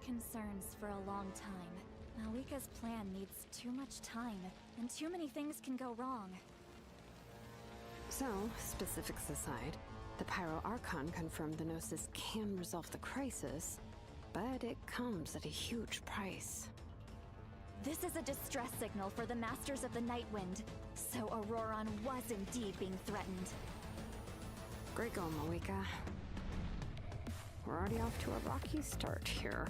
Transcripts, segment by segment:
concerns for a long time. Malika's plan needs too much time, and too many things can go wrong. So, specifics aside, the Pyro Archon confirmed the Gnosis can resolve the crisis, but it comes at a huge price. This is a distress signal for the Masters of the Nightwind, so Auroron was indeed being threatened. Great going, Malika. We're already off to a rocky start here.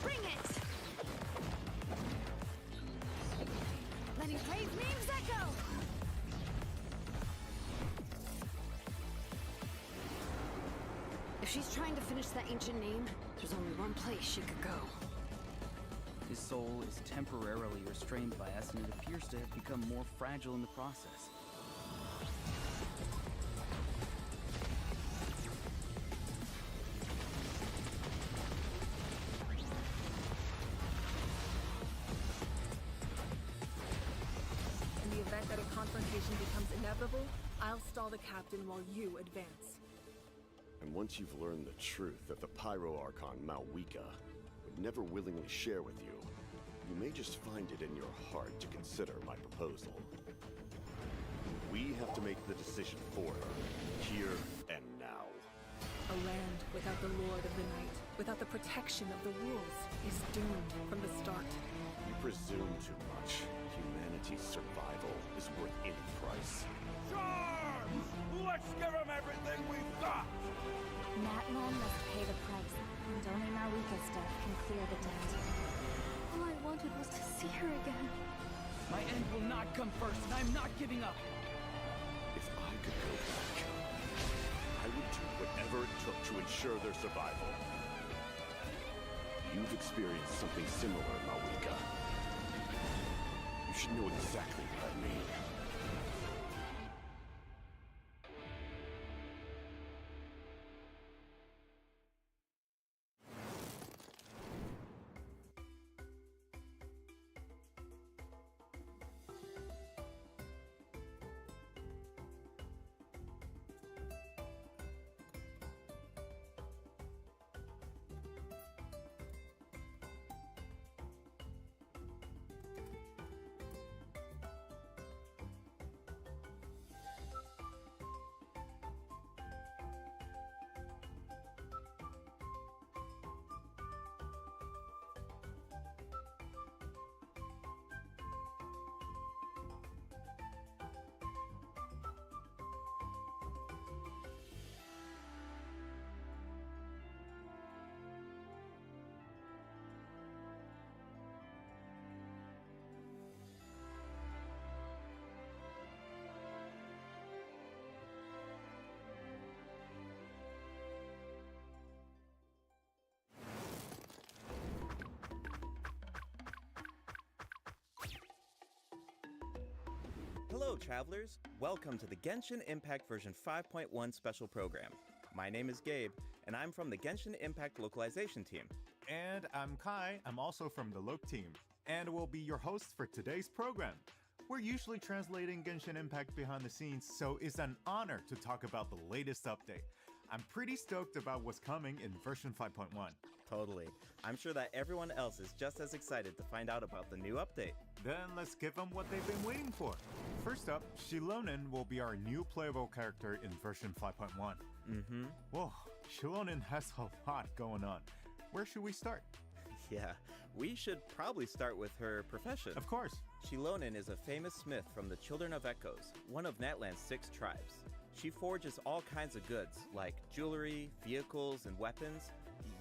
Bring it! Letting praise memes echo! If she's trying to finish that ancient name, there's only one place she could go. His soul is temporarily restrained by us, and it appears to have become more fragile in the process. In the event that a confrontation becomes inevitable, I'll stall the captain while you advance. And once you've learned the truth that the Pyro Archon Malwika would never willingly share with you, you may just find it in your heart to consider my proposal. We have to make the decision for her, here and now. A land without the Lord of the Night, without the protection of the rules, is doomed from the start. You presume too much. Humanity's survival is worth any price. Charge! Let's give them everything we've got! Natlan must pay the price, and only Malika's death can clear the debt. All I wanted was to see her again. My end will not come first, and I'm not giving up! If I could go back, I would do whatever it took to ensure their survival. You've experienced something similar, Malika. You should know exactly what I mean. Hello, travelers! Welcome to the Genshin Impact version 5.1 special program. My name is Gabe, and I'm from the Genshin Impact localization team. And I'm Kai, I'm also from the Loc team, and will be your host for today's program. We're usually translating Genshin Impact behind the scenes, so it's an honor to talk about the latest update. I'm pretty stoked about what's coming in version 5.1. Totally. I'm sure that everyone else is just as excited to find out about the new update. Then let's give them what they've been waiting for. First up, Shilonen will be our new playable character in version 5.1. Whoa, Shilonen has a lot going on. Where should we start? Yeah, we should probably start with her profession. Of course. Shilonen is a famous smith from the Children of Echoes, one of Natlan's 6 tribes. She forges all kinds of goods, like jewelry, vehicles, and weapons.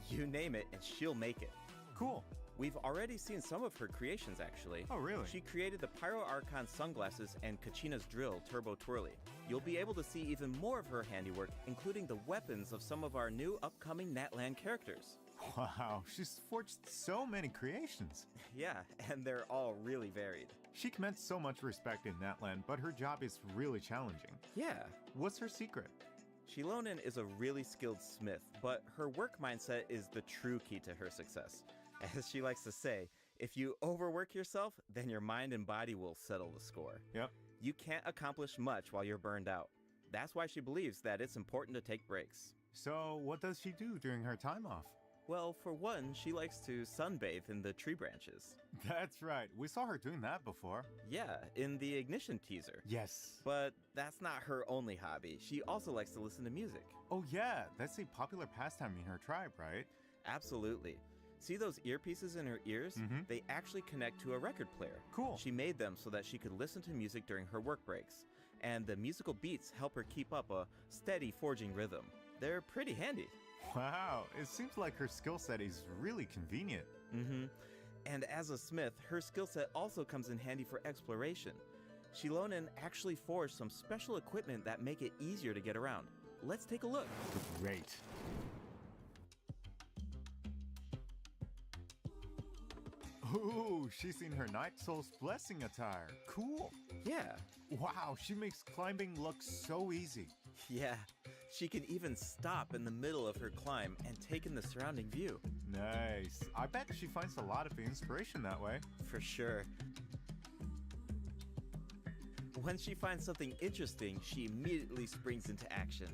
You name it, and she'll make it. Cool. We've already seen some of her creations, actually. Oh, really? She created the Pyro Archon sunglasses and Kachina's drill, Turbo Twirly. You'll be able to see even more of her handiwork, including the weapons of some of our new upcoming Natlan characters. Wow, she's forged so many creations. Yeah, and they're all really varied. She commands so much respect in Natlan, but her job is really challenging. Yeah. What's her secret? Shilonen is a really skilled smith, but her work mindset is the true key to her success. As she likes to say, if you overwork yourself, then your mind and body will settle the score. Yep. You can't accomplish much while you're burned out. That's why she believes that it's important to take breaks. So, what does she do during her time off? Well, for one, she likes to sunbathe in the tree branches. That's right. We saw her doing that before. Yeah, in the Ignition teaser. Yes. But that's not her only hobby. She also likes to listen to music. Oh yeah, that's a popular pastime in her tribe, right? Absolutely. See those earpieces in her ears? Mhm. They actually connect to a record player. Cool. She made them so that she could listen to music during her work breaks. And the musical beats help her keep up a steady forging rhythm. They're pretty handy. Wow, it seems like her skill set is really convenient. Mm-hmm. And as a smith, her skill set also comes in handy for exploration. Shilonen actually forged some special equipment that make it easier to get around. Let's take a look. Great. Ooh, she's in her Night Soul's Blessing attire. Cool. Yeah, Wow, she makes climbing look so easy. yeah. She can even stop in the middle of her climb and take in the surrounding view. Nice. I bet she finds a lot of inspiration that way. For sure. When she finds something interesting, she immediately springs into action.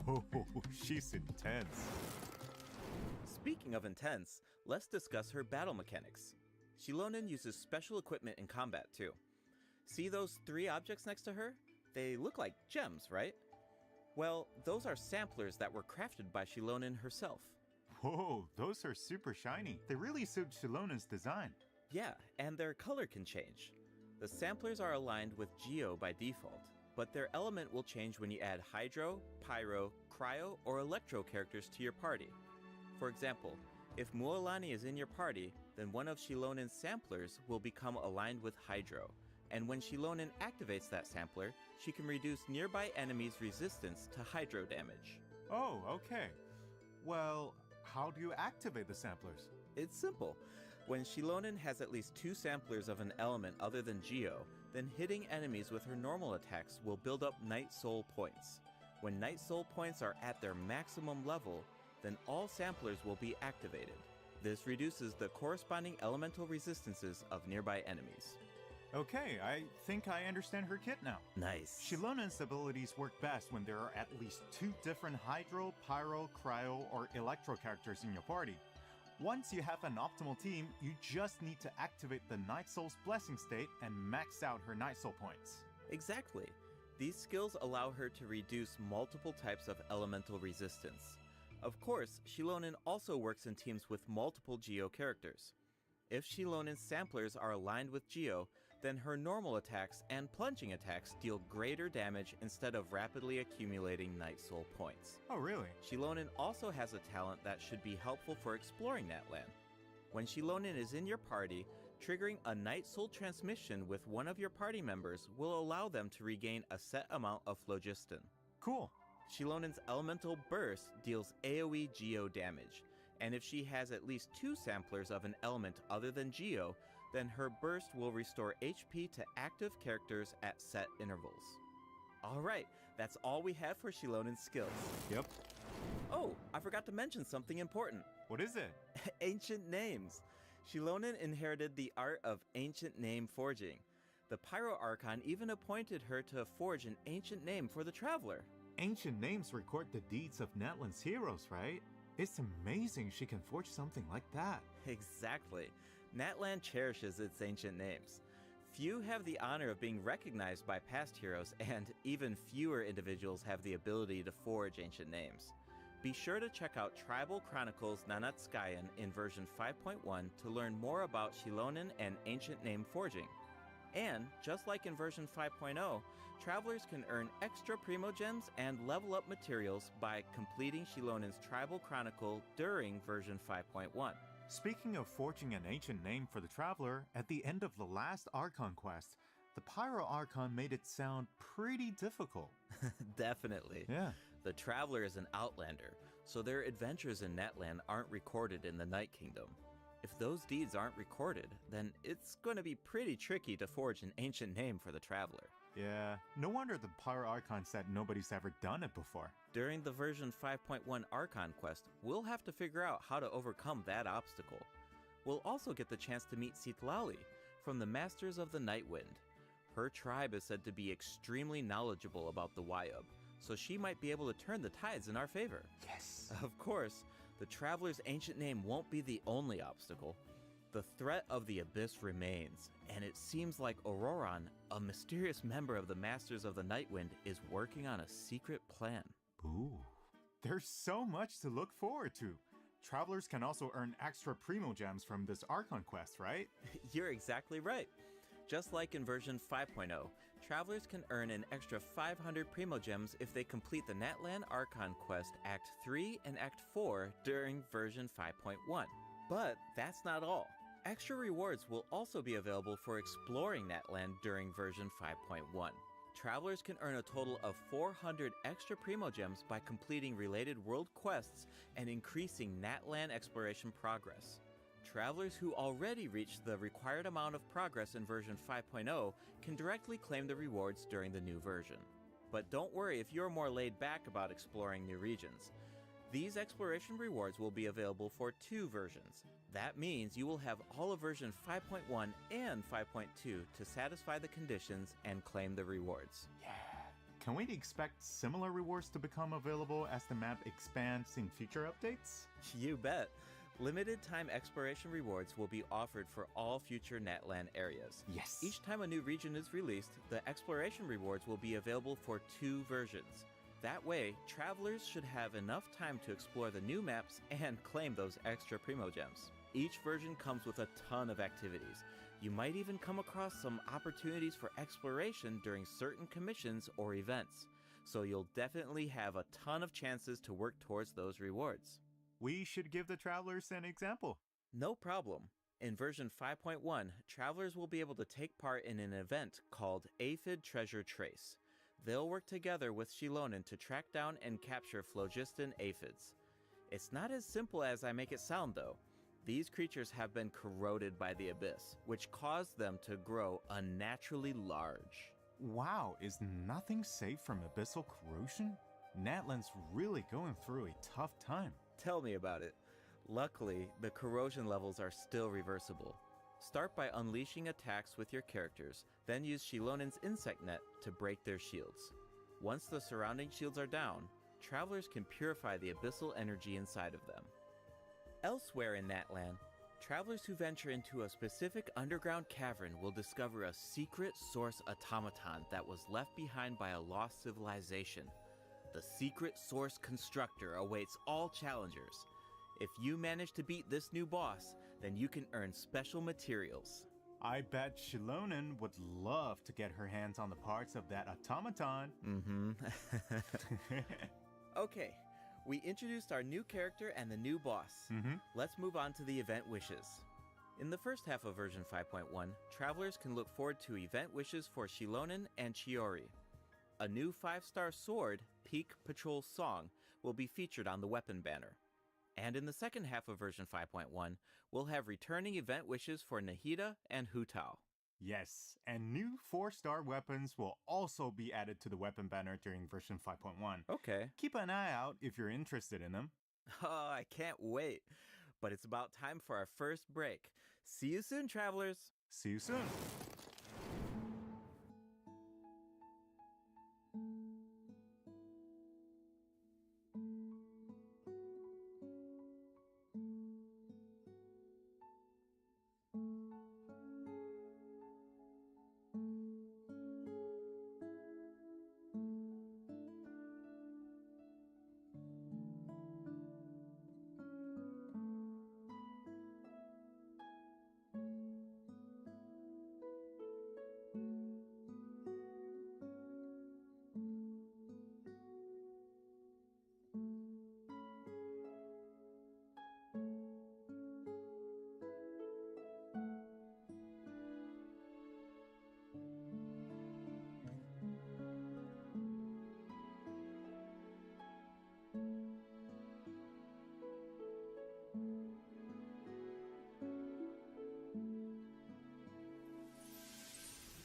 Oh, she's intense. Speaking of intense, let's discuss her battle mechanics. Shilonen uses special equipment in combat too. See those 3 objects next to her? They look like gems, right? Well, those are samplers that were crafted by Shilonen herself. Whoa, those are super shiny. They really suit Shilonen's design. Yeah, and their color can change. The samplers are aligned with Geo by default, but their element will change when you add Hydro, Pyro, Cryo, or Electro characters to your party. For example, if Mualani is in your party, then one of Shilonen's samplers will become aligned with Hydro, and when Shilonen activates that sampler, she can reduce nearby enemies' resistance to Hydro damage. Oh, okay. Well, how do you activate the samplers? It's simple. When Shilonen has at least 2 samplers of an element other than Geo, then hitting enemies with her normal attacks will build up Night Soul points. When Night Soul points are at their maximum level, then all samplers will be activated. This reduces the corresponding elemental resistances of nearby enemies. Okay, I think I understand her kit now. Nice. Shilonen's abilities work best when there are at least 2 different Hydro, Pyro, Cryo, or Electro characters in your party. Once you have an optimal team, you just need to activate the Night Soul's Blessing state and max out her Night Soul points. Exactly. These skills allow her to reduce multiple types of elemental resistance. Of course, Shilonen also works in teams with multiple Geo characters. If Shilonen's samplers are aligned with Geo, then her normal attacks and plunging attacks deal greater damage instead of rapidly accumulating Night Soul points. Oh, really? Shilonen also has a talent that should be helpful for exploring Natlan. When Shilonen is in your party, triggering a Night Soul transmission with one of your party members will allow them to regain a set amount of phlogiston. Cool. Shilonen's Elemental Burst deals AoE Geo damage, and if she has at least 2 samplers of an element other than Geo, then her burst will restore HP to active characters at set intervals. Alright, that's all we have for Shilonen's skills. Yep. Oh, I forgot to mention something important. What is it? Ancient names. Shilonen inherited the art of ancient name forging. The Pyro Archon even appointed her to forge an ancient name for the Traveler. Ancient names record the deeds of Natlan's heroes, right? It's amazing she can forge something like that. Exactly. Natlan cherishes its ancient names. Few have the honor of being recognized by past heroes, and even fewer individuals have the ability to forge ancient names. Be sure to check out Tribal Chronicles Nanatskayan in version 5.1 to learn more about Shilonen and ancient name forging. And, just like in version 5.0, travelers can earn extra Primo Gems and level up materials by completing Shilonen's Tribal Chronicle during version 5.1. Speaking of forging an ancient name for the Traveler, at the end of the last Archon quest, the Pyro Archon made it sound pretty difficult. Definitely. Yeah. The Traveler is an outlander, so their adventures in Natlan aren't recorded in the Night Kingdom. If those deeds aren't recorded, then it's going to be pretty tricky to forge an ancient name for the Traveler. Yeah, no wonder the Pyro Archon said nobody's ever done it before. During the version 5.1 Archon quest, we'll have to figure out how to overcome that obstacle. We'll also get the chance to meet Citlali, from the Masters of the Nightwind. Her tribe is said to be extremely knowledgeable about the Wyub, so she might be able to turn the tides in our favor. Yes. Of course, the Traveler's ancient name won't be the only obstacle. The threat of the Abyss remains, and it seems like Auroran, a mysterious member of the Masters of the Nightwind, is working on a secret plan. Ooh. There's so much to look forward to. Travelers can also earn extra Primo Gems from this Archon quest, right? You're exactly right. Just like in version 5.0, travelers can earn an extra 500 Primo Gems if they complete the Natlan Archon quest Act 3 and Act 4 during version 5.1. But that's not all. Extra rewards will also be available for exploring Natlan during version 5.1. Travelers can earn a total of 400 extra Primo Gems by completing related world quests and increasing Natlan exploration progress. Travelers who already reached the required amount of progress in version 5.0 can directly claim the rewards during the new version. But don't worry if you're more laid back about exploring new regions. These exploration rewards will be available for 2 versions. That means you will have all of version 5.1 and 5.2 to satisfy the conditions and claim the rewards. Yeah. Can we expect similar rewards to become available as the map expands in future updates? You bet. Limited time exploration rewards will be offered for all future Natlan areas. Yes. Each time a new region is released, the exploration rewards will be available for 2 versions. That way, travelers should have enough time to explore the new maps and claim those extra Primo Gems. Each version comes with a ton of activities. You might even come across some opportunities for exploration during certain commissions or events. So you'll definitely have a ton of chances to work towards those rewards. We should give the travelers an example. No problem. In version 5.1, travelers will be able to take part in an event called Aphid Treasure Trace. They'll work together with Shilonen to track down and capture phlogiston aphids. It's not as simple as I make it sound though. These creatures have been corroded by the Abyss, which caused them to grow unnaturally large. Wow, is nothing safe from abyssal corrosion? Natlan's really going through a tough time. Tell me about it. Luckily, the corrosion levels are still reversible. Start by unleashing attacks with your characters, then use Shilonen's insect net to break their shields. Once the surrounding shields are down, travelers can purify the abyssal energy inside of them. Elsewhere in Natlan, travelers who venture into a specific underground cavern will discover a secret source automaton that was left behind by a lost civilization. The secret source constructor awaits all challengers. If you manage to beat this new boss, then you can earn special materials. I bet Shilonen would love to get her hands on the parts of that automaton. Okay, we introduced our new character and the new boss. Let's move on to the event wishes. In the first half of version 5.1, travelers can look forward to event wishes for Shilonen and Chiori. A new 5-star sword, Peak Patrol Song, will be featured on the weapon banner. And in the second half of version 5.1, we'll have returning event wishes for Nahida and Hutao. Yes, and new 4-star weapons will also be added to the weapon banner during version 5.1. Okay. Keep an eye out if you're interested in them. Oh, I can't wait. But it's about time for our first break. See you soon, travelers. See you soon.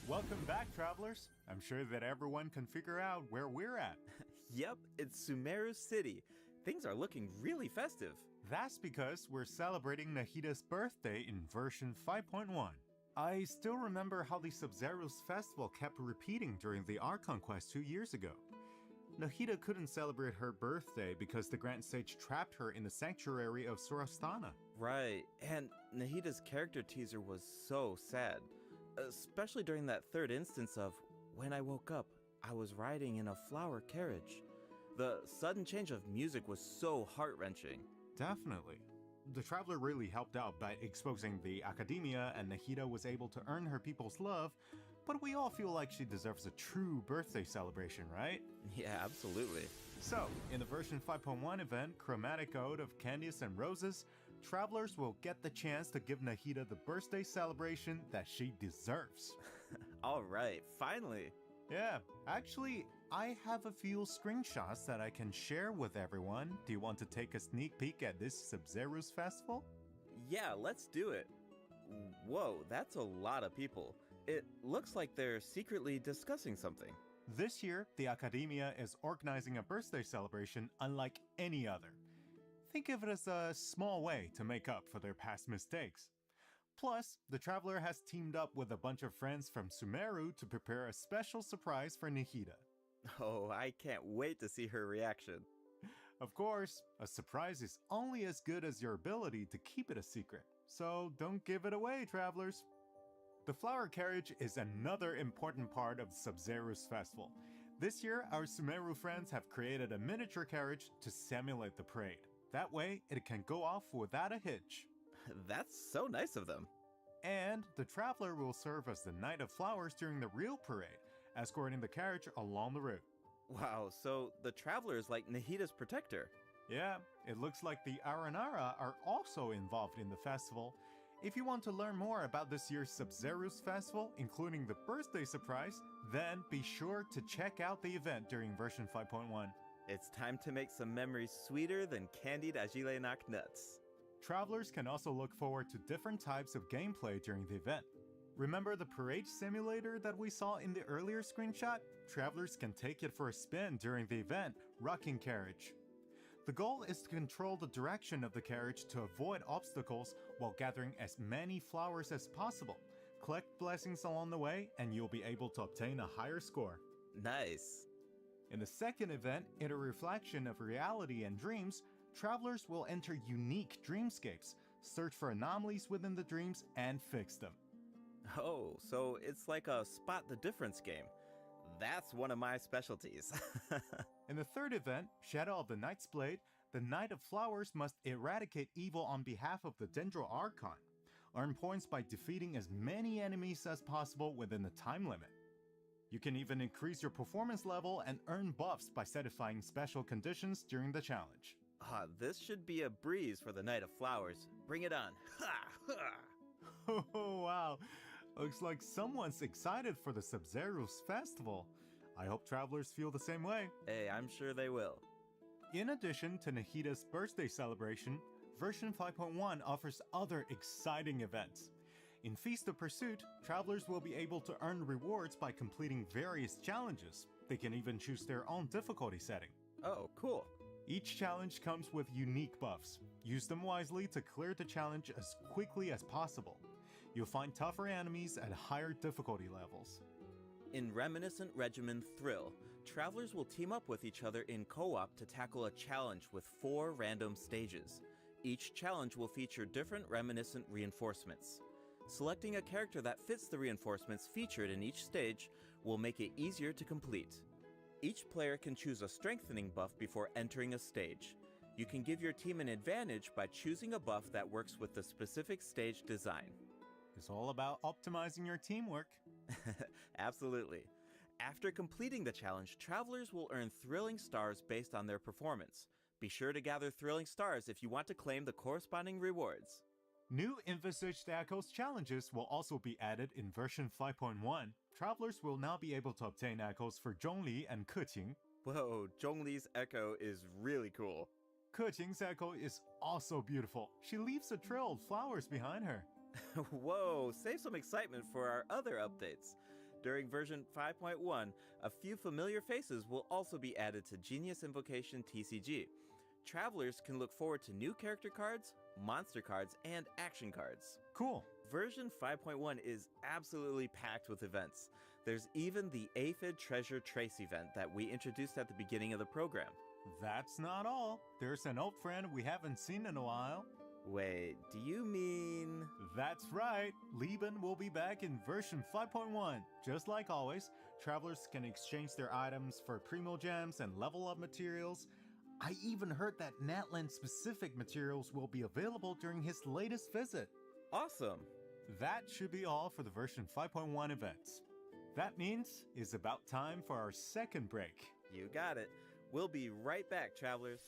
Welcome back, travelers. I'm sure that everyone can figure out where we're at. Yep, it's Sumeru City. Things are looking really festive. That's because we're celebrating Nahida's birthday in version 5.1. I still remember how the Sub-Zero's festival kept repeating during the Archon quest 2 years ago. Nahida couldn't celebrate her birthday because the Grand Sage trapped her in the sanctuary of Surastana. Right, and Nahida's character teaser was so sad. Especially during that third instance of, when I woke up, I was riding in a flower carriage. The sudden change of music was so heart-wrenching. Definitely. The Traveler really helped out by exposing the Academia, and Nahida was able to earn her people's love, but we all feel like she deserves a true birthday celebration, right? Yeah, absolutely. So, in the version 5.1 event, Chromatic Ode of Candies and Roses, travelers will get the chance to give Nahida the birthday celebration that she deserves. Alright, finally! Yeah, actually, I have a few screenshots that I can share with everyone. Do you want to take a sneak peek at this Sub-Zero's festival? Yeah, let's do it. Whoa, that's a lot of people. It looks like they're secretly discussing something. This year, the Academia is organizing a birthday celebration unlike any other. Think of it as a small way to make up for their past mistakes. Plus, the Traveler has teamed up with a bunch of friends from Sumeru to prepare a special surprise for Nahida. Oh, I can't wait to see her reaction. Of course, a surprise is only as good as your ability to keep it a secret, so don't give it away, travelers. The flower carriage is another important part of Sub-Zero's festival. This year, our Sumeru friends have created a miniature carriage to simulate the parade. That way, it can go off without a hitch. That's so nice of them. And the Traveler will serve as the Knight of Flowers during the real parade, escorting the carriage along the route. Wow, so the Traveler is like Nahida's protector. Yeah, it looks like the Aranara are also involved in the festival. If you want to learn more about this year's Sub-Zero's festival, including the birthday surprise, then be sure to check out the event during version 5.1. It's time to make some memories sweeter than candied Agilenak nuts. Travelers can also look forward to different types of gameplay during the event. Remember the parade simulator that we saw in the earlier screenshot? Travelers can take it for a spin during the event, Rocking Carriage. The goal is to control the direction of the carriage to avoid obstacles while gathering as many flowers as possible. Collect blessings along the way and you'll be able to obtain a higher score. Nice. In the second event, in a reflection of reality and dreams, travelers will enter unique dreamscapes, search for anomalies within the dreams, and fix them. Oh, so it's like a spot the difference game. That's one of my specialties. In the third event, Shadow of the Night's Blade, the Knight of Flowers must eradicate evil on behalf of the Dendro Archon. Earn points by defeating as many enemies as possible within the time limit. You can even increase your performance level and earn buffs by satisfying special conditions during the challenge. This should be a breeze for the Knight of Flowers. Bring it on. Ha! Ha! Oh wow, looks like someone's excited for the Sub-Zero's festival. I hope travelers feel the same way. Hey, I'm sure they will. In addition to Nahida's birthday celebration, version 5.1 offers other exciting events. In Feast of Pursuit, travelers will be able to earn rewards by completing various challenges. They can even choose their own difficulty setting. Oh, cool. Each challenge comes with unique buffs. Use them wisely to clear the challenge as quickly as possible. You'll find tougher enemies at higher difficulty levels. In Reminiscent Regimen Thrill, travelers will team up with each other in co-op to tackle a challenge with 4 random stages. Each challenge will feature different reminiscent reinforcements. Selecting a character that fits the reinforcements featured in each stage will make it easier to complete. Each player can choose a strengthening buff before entering a stage. You can give your team an advantage by choosing a buff that works with the specific stage design. It's all about optimizing your teamwork. Absolutely. After completing the challenge, travelers will earn thrilling stars based on their performance. Be sure to gather thrilling stars if you want to claim the corresponding rewards. New Envisaged Echoes challenges will also be added in version 5.1. Travelers will now be able to obtain echoes for Zhongli and Keqing. Whoa, Zhongli's echo is really cool. Keqing's echo is also beautiful. She leaves a trail of flowers behind her. Whoa, save some excitement for our other updates. During version 5.1, a few familiar faces will also be added to Genius Invocation TCG. Travelers can look forward to new character cards, monster cards, and action cards. Cool. Version 5.1 is absolutely packed with events. There's even the Aphid Treasure Trace event that we introduced at the beginning of the program. That's not all. There's an old friend we haven't seen in a while. Wait, do you mean... That's right. Lieben will be back in version 5.1. Just like always, travelers can exchange their items for primo gems and level up materials. I even heard that Natland specific materials will be available during his latest visit. Awesome! That should be all for the version 5.1 events. That means it's about time for our second break. You got it. We'll be right back, travelers.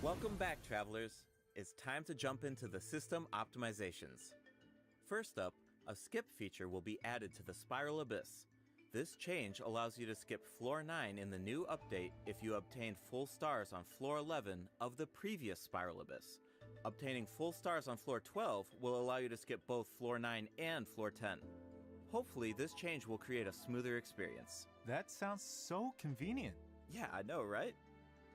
Welcome back, travelers. It's time to jump into the system optimizations. First up, a skip feature will be added to the Spiral Abyss. This change allows you to skip Floor 9 in the new update if you obtained full stars on Floor 11 of the previous Spiral Abyss. Obtaining full stars on Floor 12 will allow you to skip both Floor 9 and Floor 10. Hopefully, this change will create a smoother experience. That sounds so convenient. Yeah, I know, right?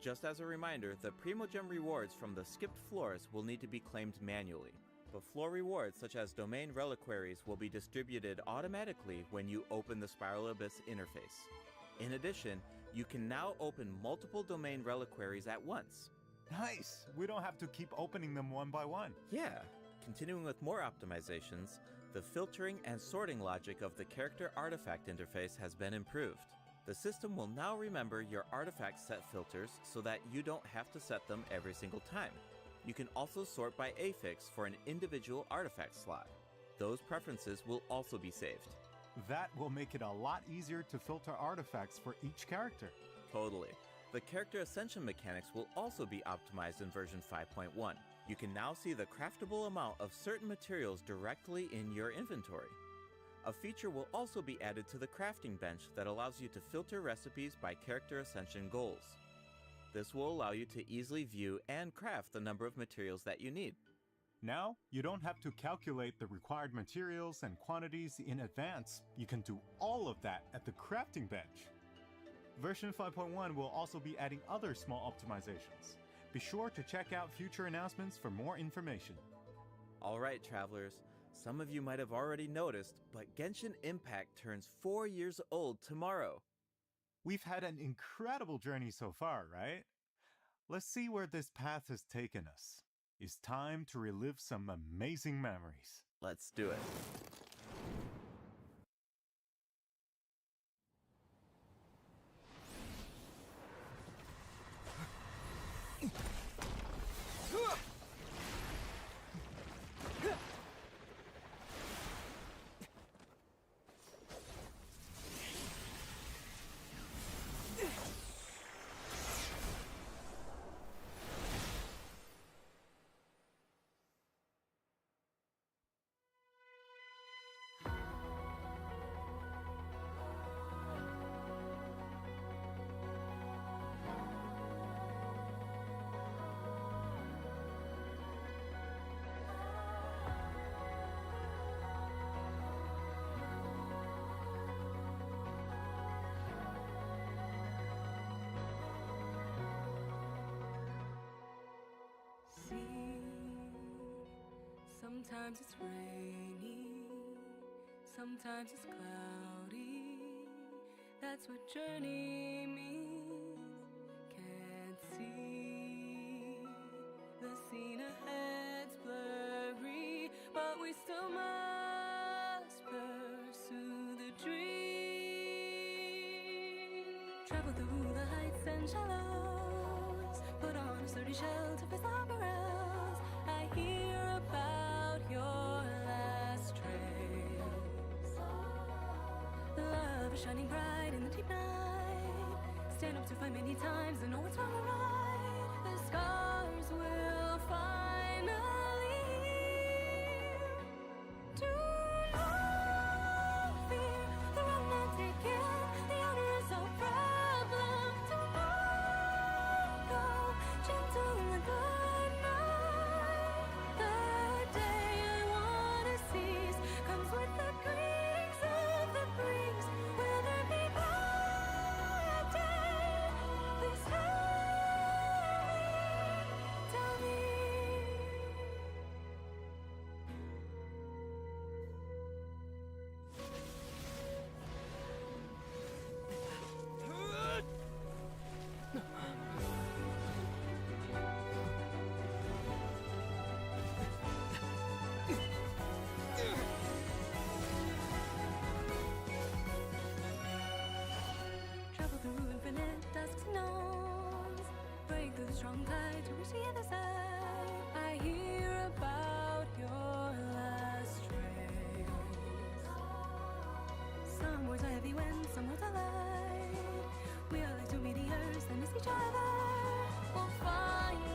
Just as a reminder, the Primogem rewards from the skipped floors will need to be claimed manually. But floor rewards such as domain reliquaries will be distributed automatically when you open the Spiral Abyss interface. In addition, you can now open multiple domain reliquaries at once. Nice! We don't have to keep opening them one by one. Yeah. Continuing with more optimizations, the filtering and sorting logic of the character artifact interface has been improved. The system will now remember your artifact set filters so that you don't have to set them every single time. You can also sort by affix for an individual artifact slot. Those preferences will also be saved. That will make it a lot easier to filter artifacts for each character. Totally. The character ascension mechanics will also be optimized in version 5.1. You can now see the craftable amount of certain materials directly in your inventory. A feature will also be added to the crafting bench that allows you to filter recipes by character ascension goals. This will allow you to easily view and craft the number of materials that you need. Now, you don't have to calculate the required materials and quantities in advance. You can do all of that at the crafting bench. Version 5.1 will also be adding other small optimizations. Be sure to check out future announcements for more information. Alright, travelers. Some of you might have already noticed, but Genshin Impact turns 4 years old tomorrow. We've had an incredible journey so far, right? Let's see where this path has taken us. It's time to relive some amazing memories. Let's do it. Sometimes it's rainy, sometimes it's cloudy. That's what journey means. Can't see the scene ahead's blurry, but we still through the heights and shallows. Put on a sturdy shell to face the perils. I hear about your last trails. Love is shining bright in the deep night. Stand up to fight many times and know what's wrong or right. The scars will finally heal. Do not fear, the road not taken. The honor is no problem. Do not go gentle and good night. The day I wanna seize comes with the creaks of the breeze. Will there be bad day? Please tell me. Travel through infinite dusks and dawns. Break through the strong tide to reach the other side. I hear about your last trails. Some words are heavy when some words are light. We are like two meteors that miss each other. We'll finally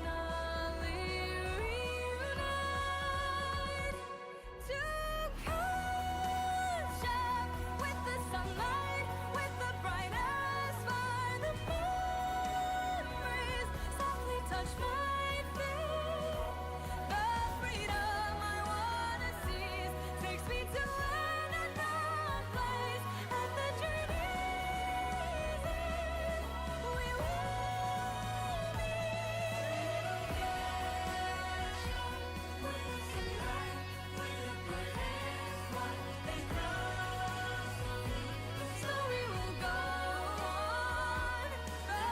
reunite. To catch up with the sunlight, with the brightest fire. The memories softly touch my feet. The freedom I wanna seize takes me to another place. And the journey is we will the story will go on. The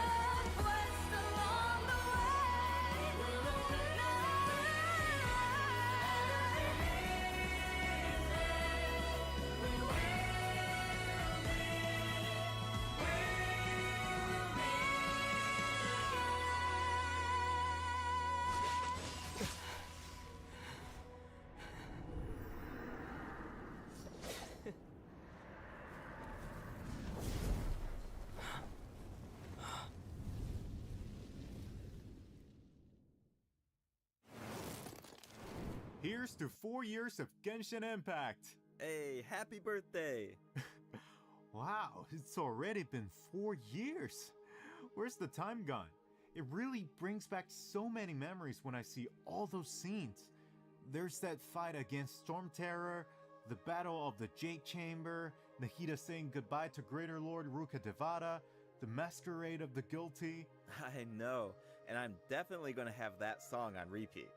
quest along the way will Here's to 4 years of Genshin Impact! Hey, happy birthday! Wow, it's already been 4 years! Where's the time gone? It really brings back so many memories when I see all those scenes. There's that fight against Storm Terror, the Battle of the Jade Chamber, Nahida saying goodbye to Greater Lord Ruka Devada, the Masquerade of the Guilty. I know, and I'm definitely gonna have that song on repeat.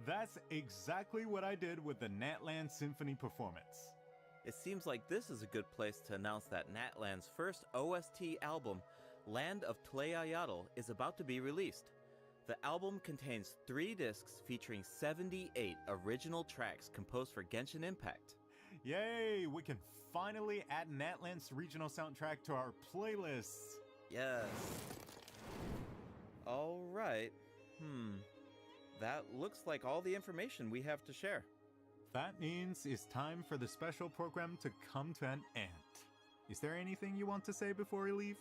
That's exactly what I did with the Natland Symphony performance. It seems like this is a good place to announce that Natland's first OST album, Land of Tleayatl, is about to be released. The album contains 3 discs featuring 78 original tracks composed for Genshin Impact. Yay! We can finally add Natland's regional soundtrack to our playlists. Yes. Alright. That looks like all the information we have to share. That means it's time for the special program to come to an end. Is there anything you want to say before we leave?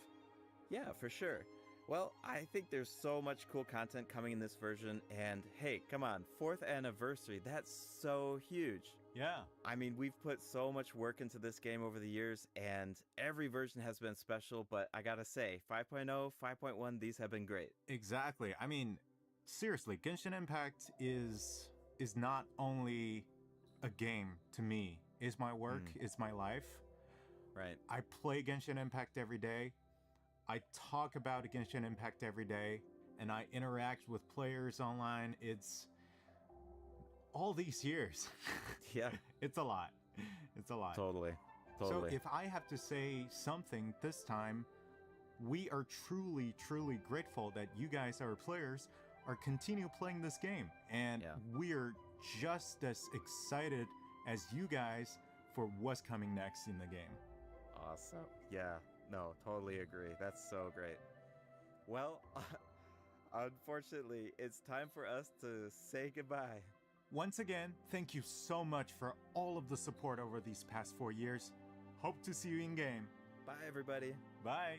Yeah, for sure. Well, I think there's so much cool content coming in this version, and hey, come on, 4th anniversary, that's so huge. Yeah. I mean, we've put so much work into this game over the years, and every version has been special, but I gotta say, 5.0, 5.1, these have been great. Exactly. I mean, seriously, Genshin Impact is not only a game to me. It's my work, it's my life. Right. I play Genshin Impact every day. I talk about Genshin Impact every day, and I interact with players online. It's all these years. Yeah. It's a lot. It's a lot. Totally. So if I have to say something this time, we are truly, truly grateful that you guys, our players, are continue playing this game. And we're just as excited as you guys for what's coming next in the game. Awesome. Yeah. No, totally agree. That's so great. Well, unfortunately, it's time for us to say goodbye. Once again, thank you so much for all of the support over these past 4 years. Hope to see you in game. Bye, everybody. Bye.